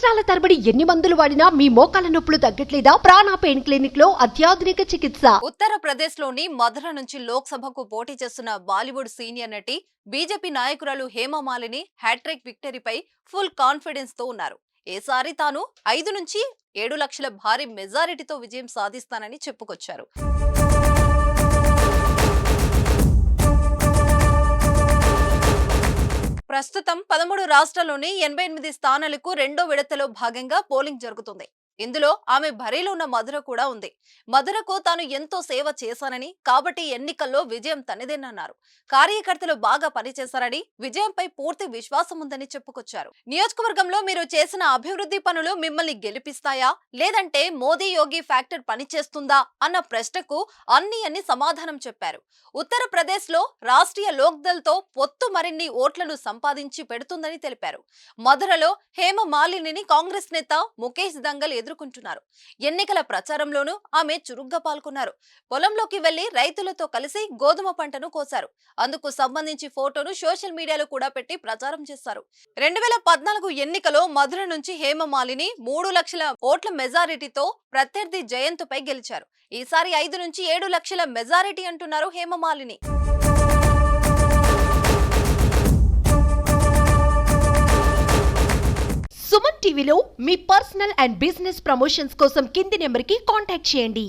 సంవత్సరాల తరబడి ఎన్ని మందులు వాడినా మీ మోకాల నొప్పులు తగ్గట్లేదా? ప్రాణ పెయిన్ క్లినిక్ లో అత్యాధునిక చికిత్స. ఉత్తరప్రదేశ్ లోని మధుర నుంచి లోక్ సభకు పోటీ చేస్తున్న బాలీవుడ్ సీనియర్ నటి బీజేపీ నాయకురాలు హేమమాలిని హ్యాట్రిక్ విక్టరీపై ఫుల్ కాన్ఫిడెన్స్ తో ఉన్నారు. ఈసారి తాను 5 నుంచి 7 లక్షల భారీ మెజారిటీతో విజయం సాధిస్తానని చెప్పుకొచ్చారు. ప్రస్తుతం 13 రాష్ట్రాల్లోని 88 స్థానాలకు రెండో విడతలో భాగంగా పోలింగ్ జరుగుతుంది. ఇందులో ఆమె బరిలో ఉన్న మధుర కూడా ఉంది. మధురకు తాను ఎంతో సేవ చేశానని, కాబట్టి ఎన్నికల్లో విజయం తనదేనన్నారు. కార్యకర్తలు బాగా పనిచేశారని, విజయంపై పూర్తి విశ్వాసం ఉందని చెప్పుకొచ్చారు. నియోజకవర్గంలో మీరు చేసిన అభివృద్ధి పనులు మిమ్మల్ని గెలిపిస్తాయా, లేదంటే మోదీ యోగి ఫ్యాక్టర్ పనిచేస్తుందా అన్న ప్రశ్నకు అన్ని సమాధానం చెప్పారు. ఉత్తరప్రదేశ్ లో రాష్ట్రీయ లోక్దల్ తో పొత్తు మరిన్ని ఓట్లను సంపాదించి పెడుతుందని తెలిపారు. మధురలో హేమమాలినిని కాంగ్రెస్ నేత ముఖేష్ దంగల్ ఎదుర్కొంటున్నారు. ఎన్నికల ప్రచారంలోనూ ఆమె చురుగ్గా పాల్గొన్నారు. పొలంలోకి వెళ్లి రైతులతో కలిసి గోధుమ పంటను కోశారు. అందుకు సంబంధించి ఫోటోను సోషల్ మీడియాలో కూడా పెట్టి ప్రచారం చేశారు. 2014 ఎన్నికలో మధుర నుంచి హేమమాలిని 3 లక్షల ఓట్ల మెజారిటీతో ప్రత్యర్థి జయంత్ పై గెలిచారు. ఈసారి 5 నుంచి 7 లక్షల మెజారిటీ అంటున్నారు హేమమాలిని. సుమన్ టీవీలో మీ పర్సనల్ అండ్ బిజినెస్ ప్రమోషన్స్ కోసం కింది నెంబర్కి కాంటాక్ట్ చేయండి.